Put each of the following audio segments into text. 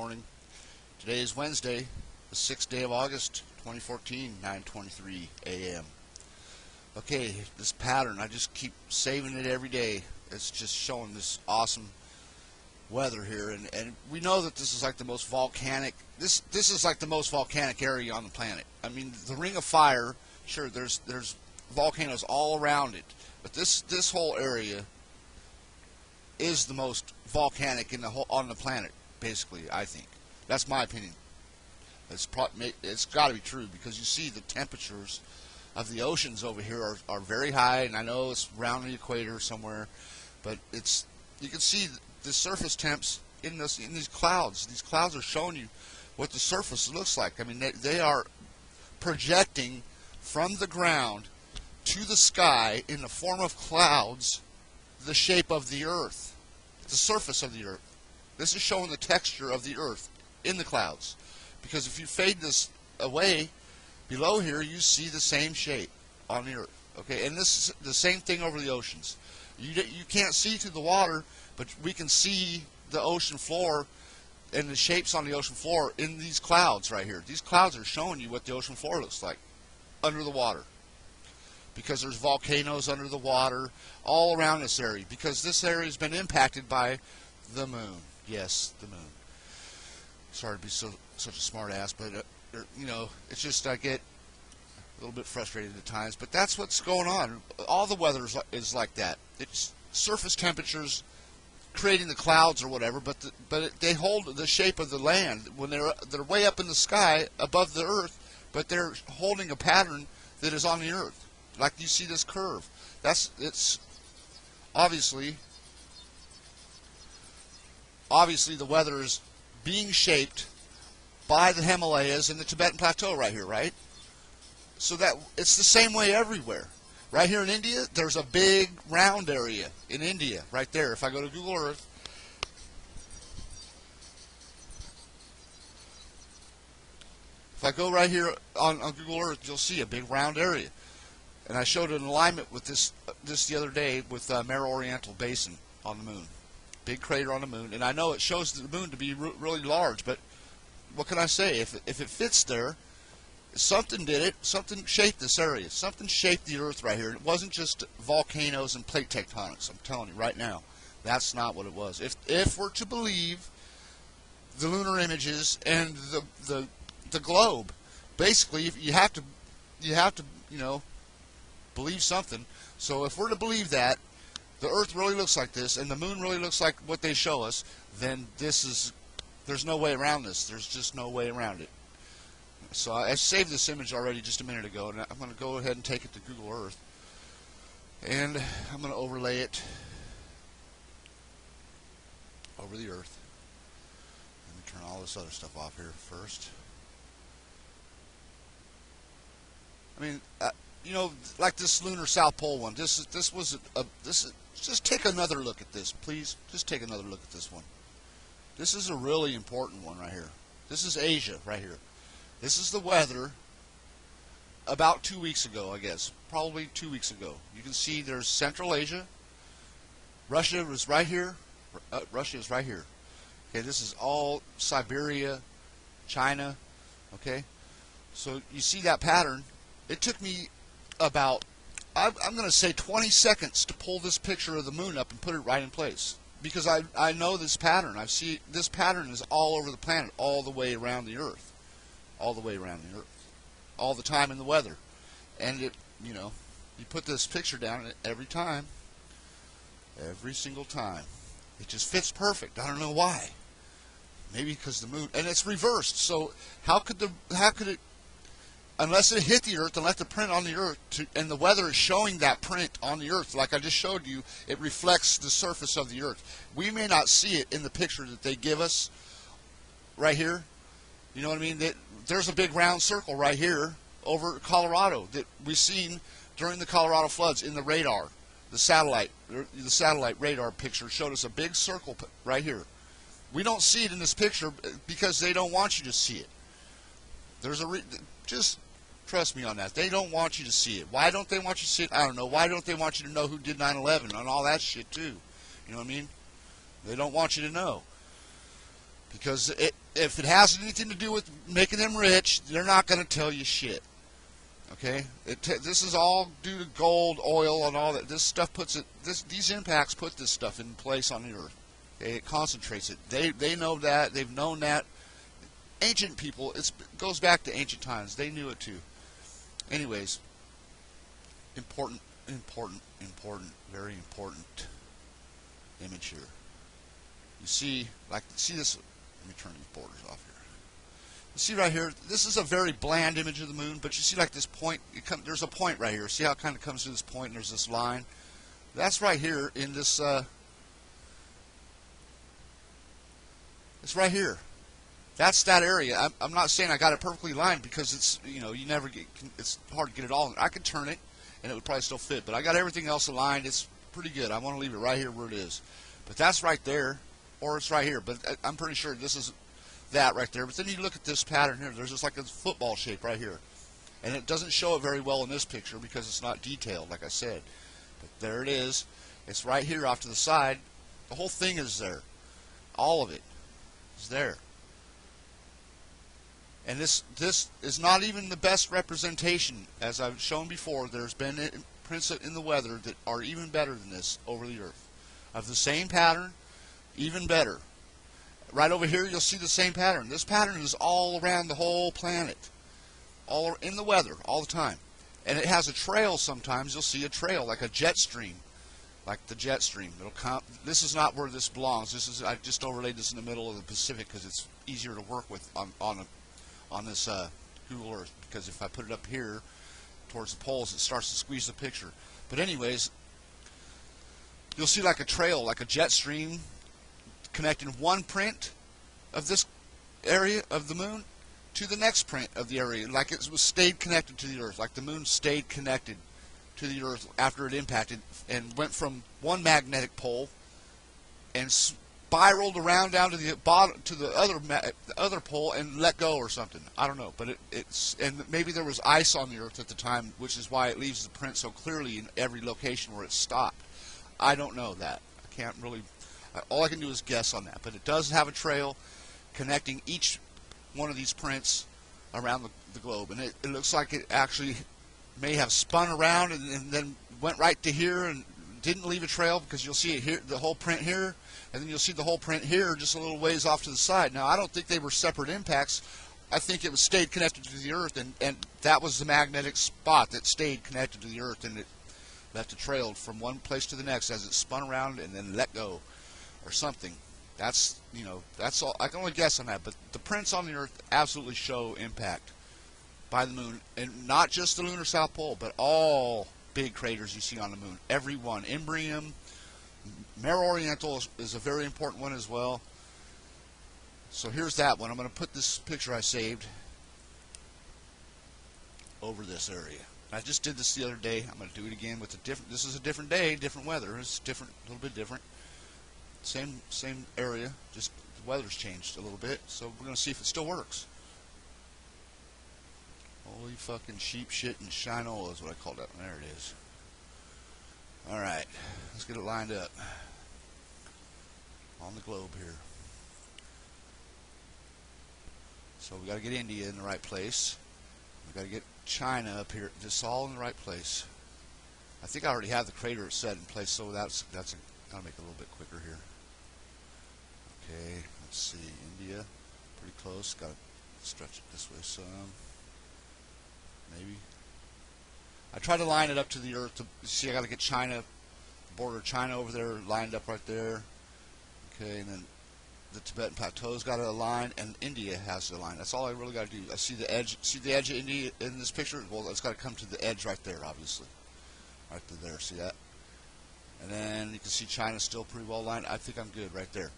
morning. Today is Wednesday, the 6th day of August, 2014, 9:23 a.m. Okay, this pattern, I just keep saving it every day. It's just showing this awesome weather here, and we know that this is like the most volcanic, this is like the most volcanic area on the planet. I mean, the Ring of Fire, sure, there's volcanoes all around it, but this whole area is the most volcanic in the whole on the planet, basically. I think that's my opinion. It's got to be true, because you see the temperatures of the oceans over here are very high, and I know it's around the equator somewhere, but you can see the surface temps in these clouds. These clouds are showing you what the surface looks like. I mean, they are projecting from the ground to the sky in the form of clouds the shape of the earth, the surface of the earth. This is showing the texture of the earth in the clouds, because if you fade this away below here, you see the same shape on the earth. Okay, and this is the same thing over the oceans. You can't see through the water, but we can see the ocean floor and the shapes on the ocean floor in these clouds right here. These clouds are showing you what the ocean floor looks like under the water, because there's volcanoes under the water all around this area, because this area has been impacted by the moon. Yes, the moon. Sorry to be such a smart ass, but you know, it's just I get a little bit frustrated at times, but that's what's going on. All the weather is like that. It's surface temperatures creating the clouds or whatever, but they hold the shape of the land when they're way up in the sky above the earth, but they're holding a pattern that is on the earth. Like you see this curve. It's obviously the weather is being shaped by the Himalayas and the Tibetan Plateau right here, right? So that it's the same way everywhere. Right here in India, there's a big round area in India, right there. If I go to Google Earth, if I go right here on Google Earth, you'll see a big round area. And I showed an alignment with this the other day with Mare Oriental Basin on the moon. Big crater on the moon. And I know it shows the moon to be really large, but what can I say? If it fits there, something did it. Something shaped this area. Something shaped the earth right here. It wasn't just volcanoes and plate tectonics. I'm telling you right now, that's not what it was. If we're to believe the lunar images and the globe, basically you have to you know, believe something. So if we're to believe that the earth really looks like this and the moon really looks like what they show us, then there's no way around this. There's just no way around it. So I saved this image already just a minute ago, and I'm going to go ahead and take it to Google Earth, and I'm going to overlay it over the earth. Let me turn all this other stuff off here first. I mean, you know, like this lunar South Pole one. Just take another look at this, please. Just take another look at this one. This is a really important one right here. This is Asia right here. This is the weather about 2 weeks ago, I guess. Probably 2 weeks ago. You can see there's Central Asia. Russia was right here. Russia is right here. Okay, this is all Siberia, China. Okay, so you see that pattern. It took me about, I'm going to say 20 seconds to pull this picture of the moon up and put it right in place. Because I know this pattern. This pattern is all over the planet, all the way around the earth. All the way around the earth. All the time in the weather. And you know, you put this picture down every time. Every single time. It just fits perfect. I don't know why. Maybe because the moon, and it's reversed. So how could it, unless it hit the earth and left the print on the earth, and the weather is showing that print on the earth, like I just showed you, it reflects the surface of the earth. We may not see it in the picture that they give us right here. You know what I mean? There's a big round circle right here over Colorado that we've seen during the Colorado floods in the radar. The satellite radar picture showed us a big circle right here. We don't see it in this picture because they don't want you to see it. Just trust me on that. They don't want you to see it. Why don't they want you to see it? I don't know. Why don't they want you to know who did 9/11 and all that shit too? You know what I mean? They don't want you to know. Because if it has anything to do with making them rich, they're not going to tell you shit. Okay, this is all due to gold, oil, and all that. This stuff puts it. These impacts put this stuff in place on the Earth. Okay? It concentrates it. They know that. They've known that. Ancient people. It goes back to ancient times. They knew it too. Anyways, important, very important image here. You see this. Let me turn these borders off here. You see right here, this is a very bland image of the moon, but you see like this point, there's a point right here. See how it kind of comes to this point and there's this line? That's right here in this, it's right here. That's that area. I'm not saying I got it perfectly lined because it's, you never get, it's hard to get it all. I could turn it and it would probably still fit, but I got everything else aligned. It's pretty good. I want to leave it right here where it is. But that's right there, or it's right here, but I'm pretty sure this is that right there. But then you look at this pattern here. There's just like a football shape right here, and it doesn't show it very well in this picture because it's not detailed, like I said. But there it is. It's right here off to the side. The whole thing is there. All of it is there. And this is not even the best representation. As I've shown before, there's been prints in the weather that are even better than this over the Earth. Of the same pattern, even better. Right over here, you'll see the same pattern. This pattern is all around the whole planet. All in the weather, all the time. And it has a trail sometimes. You'll see a trail, like a jet stream. Like the jet stream. It'll come. This is not where this belongs. I just overlaid this in the middle of the Pacific because it's easier to work with on this Google Earth. Because if I put it up here towards the poles, it starts to squeeze the picture. But anyways, you'll see like a trail, like a jet stream, connecting one print of this area of the moon to the next print of the area, like it was stayed connected to the Earth, like the moon stayed connected to the Earth after it impacted and went from one magnetic pole and spiraled around down to the bottom to the other pole and let go or something. I don't know, but it's and maybe there was ice on the Earth at the time, which is why it leaves the print so clearly in every location where it stopped. I don't know that. I can't really. All I can do is guess on that, but it does have a trail connecting each one of these prints around the globe, and it looks like it actually may have spun around and then went right to here and didn't leave a trail, because you'll see it here, the whole print here, and then you'll see the whole print here just a little ways off to the side. Now, I don't think they were separate impacts. I think it was stayed connected to the Earth, and that was the magnetic spot that stayed connected to the Earth, and it left a trail from one place to the next as it spun around and then let go. Or something. That's that's all. I can only guess on that, but the prints on the Earth absolutely show impact by the moon, and not just the lunar South Pole, but all big craters you see on the moon. Every one. Imbrium, Mare Oriental is a very important one as well. So here's that one. I'm going to put this picture I saved over this area. I just did this the other day. I'm going to do it again with a different. This is a different day, different weather. It's different, a little bit different. Same area, just the weather's changed a little bit, so we're going to see if it still works. Holy fucking sheep shit and shinola is what I called that. There it is. Alright, let's get it lined up on the globe here. So we got to get India in the right place. We got to get China up here. This all in the right place. I think I already have the crater set in place, so that's I'll make it a little bit quicker here. Okay, let's see, India, pretty close. Got to stretch it this way some. Maybe. I try to line it up to the Earth. See, I got to get China, the border of China over there, lined up right there. Okay, and then the Tibetan Plateau's got to align, and India has to align. That's all I really got to do. I see the edge. See the edge of India in this picture? Well, it's got to come to the edge right there, obviously. Right to there. See that? And then you can see China still pretty well lined. I think I'm good right there.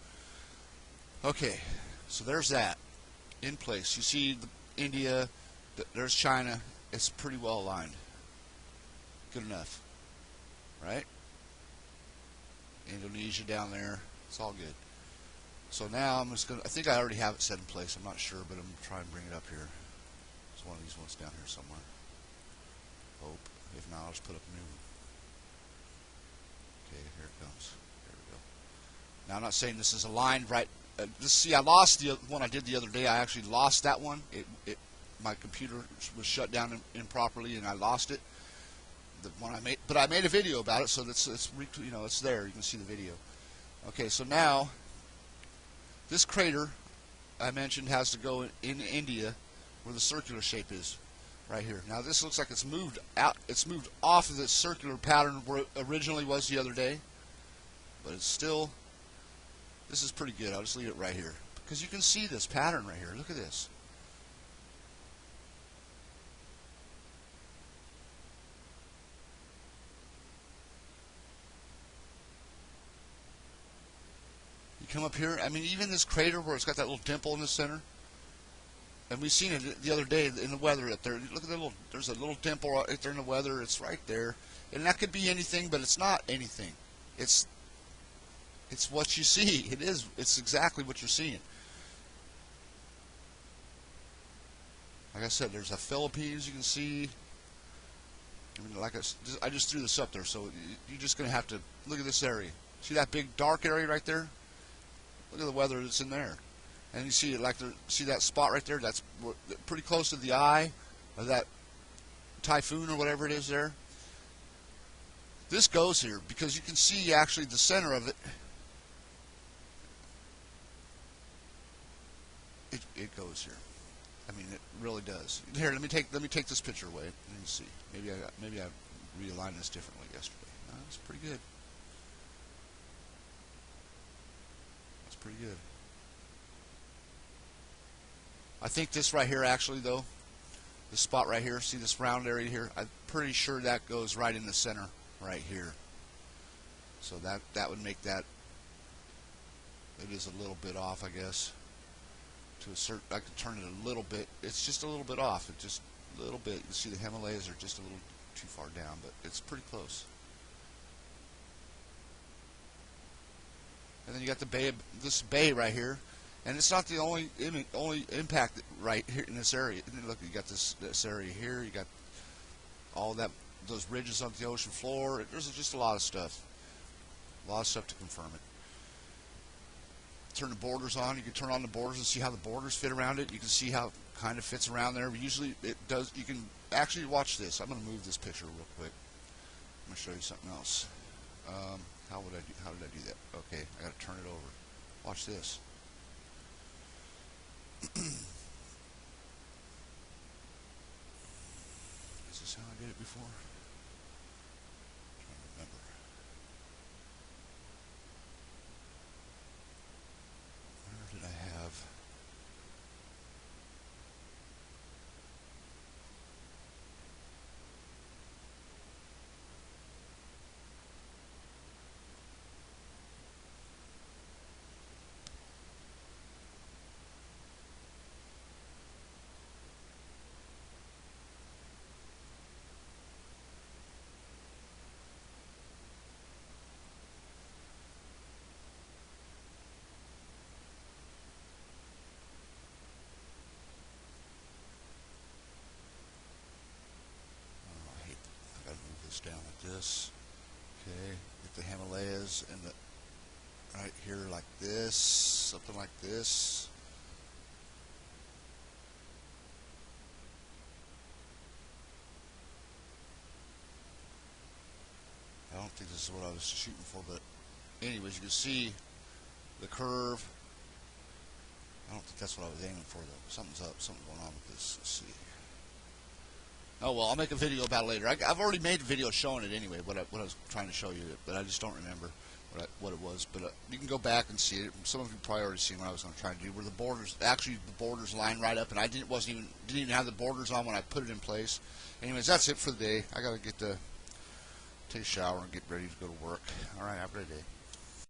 Okay, so there's that in place. You see India, there's China. It's pretty well aligned. Good enough, right? Indonesia down there. It's all good. So now I'm just gonna. I think I already have it set in place. I'm not sure, but I'm gonna try and bring it up here. There's one of these ones down here somewhere. Hope. If not, I'll just put up a new one. Okay, here it comes. There we go. Now I'm not saying this is aligned right see, I lost the one I did the other day. I actually lost that one. My computer was shut down improperly, and I lost it. The one I made, but I made a video about it, so it's it's there. You can see the video. Okay, so now this crater I mentioned has to go in India, where the circular shape is, right here. Now this looks like it's moved out. It's moved off of the circular pattern where it originally was the other day, but it's still. This is pretty good. I'll just leave it right here because you can see this pattern right here. Look at this. You come up here. I mean, even this crater where it's got that little dimple in the center, and we've seen it the other day in the weather up there. Look at the little. There's a little dimple right there in the weather. It's right there, and that could be anything, but it's not anything. It's what you see. It is. It's exactly what you're seeing. Like I said, there's a Philippines you can see. I mean, like I just threw this up there, so you're just going to have to look at this area. See that big dark area right there? Look at the weather that's in there. And you see it see that spot right there? That's pretty close to the eye of that typhoon or whatever it is there. This goes here because you can see actually the center of it. It goes here. I mean, it really does. Here, let me take this picture away. Let me see. Maybe I realigned this differently yesterday. No, that's pretty good. That's pretty good. I think this right here, actually, though, this spot right here. See this round area here? I'm pretty sure that goes right in the center, right here. So that would make that. It is a little bit off, I guess. To a certain, I could turn it a little bit. It's just a little bit off. It's just a little bit. You see the Himalayas are just a little too far down, but it's pretty close. And then you got the bay, this bay right here, and it's not the only impact right here in this area. And look, you got this area here. You got all those ridges on the ocean floor. There's just a lot of stuff. A lot of stuff to confirm it. Turn the borders on. You can turn on the borders and see how the borders fit around it. You can see how it kind of fits around there. Usually it does. You can actually watch this. I'm going to move this picture real quick. I'm going to show you something else. How did I do that? Okay, I got to turn it over. Watch this. Is this how I did it before? I'm trying to remember. Where did I have? Down like this. Okay, get the Himalayas and the right here like this, something like this. I don't think this is what I was shooting for, but anyways, you can see the curve. I don't think that's what I was aiming for though. Something's up, something's going on with this. Let's see. Oh well, I'll make a video about it later. I've already made a video showing it anyway. What I was trying to show you, but I just don't remember what it was. But you can go back and see it. Some of you probably already seen what I was going to try to do. Where the borders, actually the borders line right up, and I didn't even have the borders on when I put it in place. Anyways, that's it for the day. I got to take a shower and get ready to go to work. All right, have a great day.